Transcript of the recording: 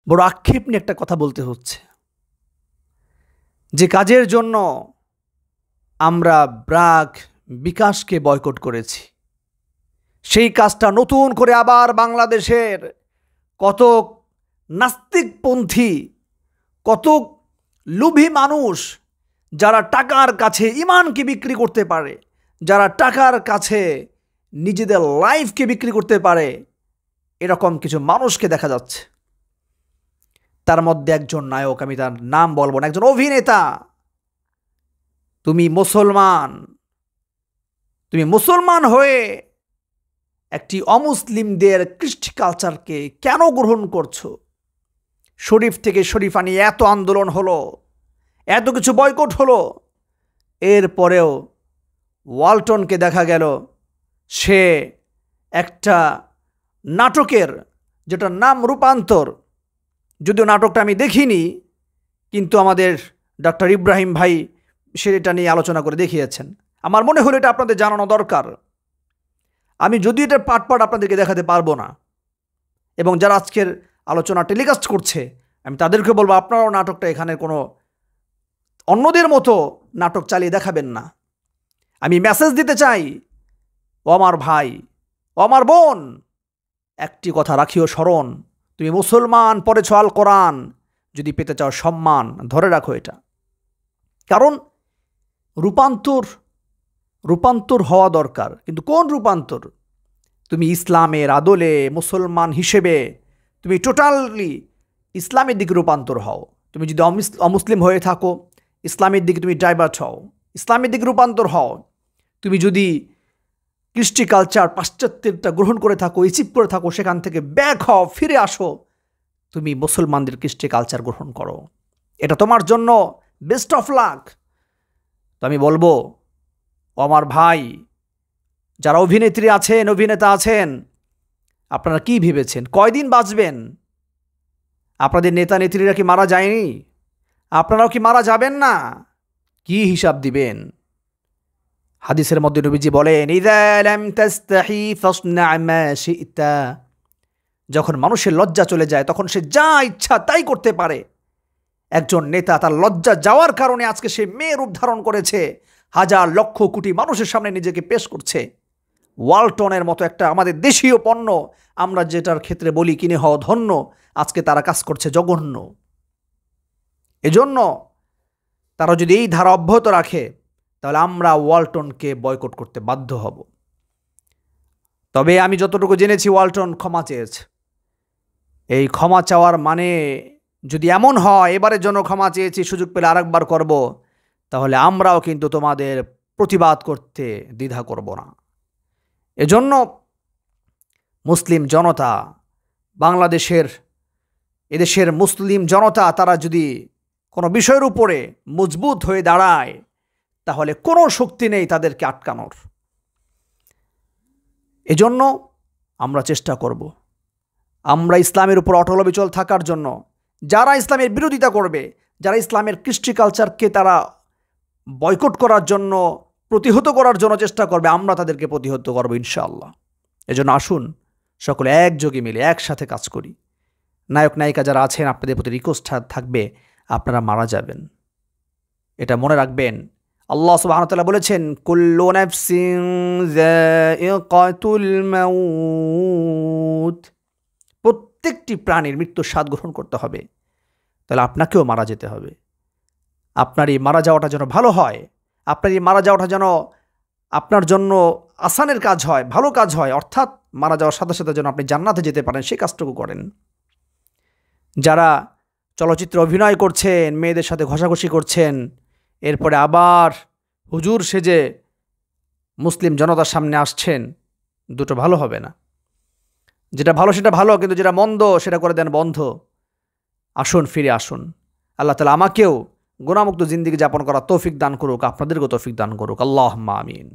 বড় আক্ষেপ নিয়ে একটা কথা বলতে হচ্ছে। যে কাজের জন্য আমরা ব্র্যাক বিকাশকে বয়কট করেছি, সেই কাজটা নতুন করে আবার বাংলাদেশের কত নাস্তিকপন্থী, কত লোভী মানুষ, যারা টাকার কাছে ইমানকে বিক্রি করতে পারে, যারা টাকার কাছে নিজেদের লাইফকে বিক্রি করতে পারে, এরকম কিছু মানুষকে দেখা যাচ্ছে। তার মধ্যে একজন নায়ক, আমি তার নাম বলবো না, একজন অভিনেতা। তুমি মুসলমান হয়ে একটি অমুসলিমদের কৃষ্টি কালচারকে কেন গ্রহণ করছো? শরীফ থেকে শরীফানি এত আন্দোলন হলো, এত কিছু বয়কট হলো, এরপরেও ওয়ালটনকে দেখা গেল সে একটা নাটকের, যেটার নাম রূপান্তর, যদিও নাটকটা আমি দেখিনি, কিন্তু আমাদের ডক্টর ইব্রাহিম ভাই সেটা নিয়ে আলোচনা করে দেখিয়েছেন। আমার মনে হলো এটা আপনাদের জানানো দরকার। আমি যদিও এটার পার্ট আপনাদেরকে দেখাতে পারবো না, এবং যারা আজকের আলোচনা টেলিকাস্ট করছে আমি তাদেরকে বলবো, আপনারাও নাটকটা এখানে কোনো অন্যদের মতো নাটক চালিয়ে দেখাবেন না। আমি মেসেজ দিতে চাই, ও আমার ভাই, ও আমার বোন, একটি কথা রাখিও স্মরণ, তুমি মুসলমান পড়েছ আল কোরআন, যদি পেতে চাও সম্মান ধরে রাখো এটা। কারণ রূপান্তর হওয়া দরকার, কিন্তু কোন রূপান্তর? তুমি ইসলামের আদলে মুসলমান হিসেবে তুমি টোটালি ইসলামের দিকে রূপান্তর হও। তুমি যদি অমুসলিম হয়ে থাকো, ইসলামের দিকে তুমি ডাইভার্ট হও, ইসলামের দিকে রূপান্তর হও। তুমি যদি কৃষ্টি কালচার পাশ্চাত্যেরটা গ্রহণ করে থাকো, ইচিপ করে থাকো, সেখান থেকে ব্যাক হও, ফিরে আসো, তুমি মুসলমানদের কৃষ্টি কালচার গ্রহণ করো। এটা তোমার জন্য বেস্ট অফ লাক। তো আমি বলবো, ও আমার ভাই, যারা অভিনেত্রী আছেন, অভিনেতা আছেন, আপনারা কি ভেবেছেন কয়দিন বাঁচবেন? আপনাদের নেতা নেত্রীরা কি মারা যায়নি? আপনারাও কি মারা যাবেন না? কি হিসাব দিবেন? হাদিসের মধ্যে নবীজি বলেন, ইযা লাম তাস্তাহি ফাসনা মা শি'তা। যখন মানুষের লজ্জা চলে যায় তখন সে যা ইচ্ছা তাই করতে পারে। একজন নেতা তার লজ্জা যাওয়ার কারণে আজকে সে মেয়ে রূপ ধারণ করেছে, হাজার লক্ষ কোটি মানুষের সামনে নিজেকে পেশ করছে। ওয়ালটনের মতো একটা আমাদের দেশীয় পণ্য, আমরা যেটার ক্ষেত্রে বলি কিনে হওয়া ধন্য, আজকে তারা কাজ করছে জঘন্য। এজন্য তারা যদি এই ধারা অব্যাহত রাখে তাহলে আমরা ওয়ালটনকে বয়কট করতে বাধ্য হব। তবে আমি যতটুকু জেনেছি ওয়ালটন ক্ষমা চেয়েছে। এই ক্ষমা চাওয়ার মানে যদি এমন হয় এবারের জন্য ক্ষমা চেয়েছি, সুযোগ পেলে আরেকবার করব, তাহলে আমরাও কিন্তু তোমাদের প্রতিবাদ করতে দ্বিধা করব না। এজন্য মুসলিম জনতা, এদেশের মুসলিম জনতা, তারা যদি কোনো বিষয়ের উপরে মজবুত হয়ে দাঁড়ায় তাহলে কোনো শক্তি নেই তাদেরকে আটকানোর। এজন্য আমরা চেষ্টা করব আমরা ইসলামের উপর অটল অবিচল থাকার জন্য। যারা ইসলামের বিরোধিতা করবে, যারা ইসলামের কৃষ্টি কালচারকে তারা বয়কট করার জন্য, প্রতিহত করার জন্য চেষ্টা করবে, আমরা তাদেরকে প্রতিহত করব ইনশাআল্লাহ। এজন্য আসুন সকলে একযোগে মিলে একসাথে কাজ করি। নায়ক নায়িকা যারা আছেন, আপনাদের প্রতি রিকোয়েস্ট থাকবে, আপনারা মারা যাবেন, এটা মনে রাখবেন। আল্লাহ সুবহানাহু ওয়া তাআলা বলেছেন, কুল্লু নাফসিন যায়িকাতুল মাউত, প্রত্যেকটি প্রাণীর মৃত্যুর স্বাদ গ্রহণ করতে হবে। তাহলে আপনাকেও মারা যেতে হবে। আপনার এই মারা যাওয়াটা যেন ভালো হয়, আপনার এই মারা যাওয়াটা যেন আপনার জন্য আসানের কাজ হয়, ভালো কাজ হয়, অর্থাৎ মারা যাওয়ার সাথে সাথে যেন আপনি জান্নাতে যেতে পারেন, সেই কাজটুকু করেন। যারা চলচ্চিত্রে অভিনয় করছেন, মেয়েদের সাথে ঘষাঘষি করছেন, এরপরে আবার হুজুর সেজে মুসলিম জনতার সামনে আসছেন, দুটো ভালো হবে না। যেটা ভালো সেটা ভালো, কিন্তু যেটা মন্দ সেটা করে দেন বন্ধ। আসুন, ফিরে আসুন। আল্লাহ তাআলা আমাকেও গুনাহমুক্ত জিন্দেগি যাপন করার তৌফিক দান করুক, আপনাদেরকেও তৌফিক দান করুক। আল্লাহুম্মা আমিন।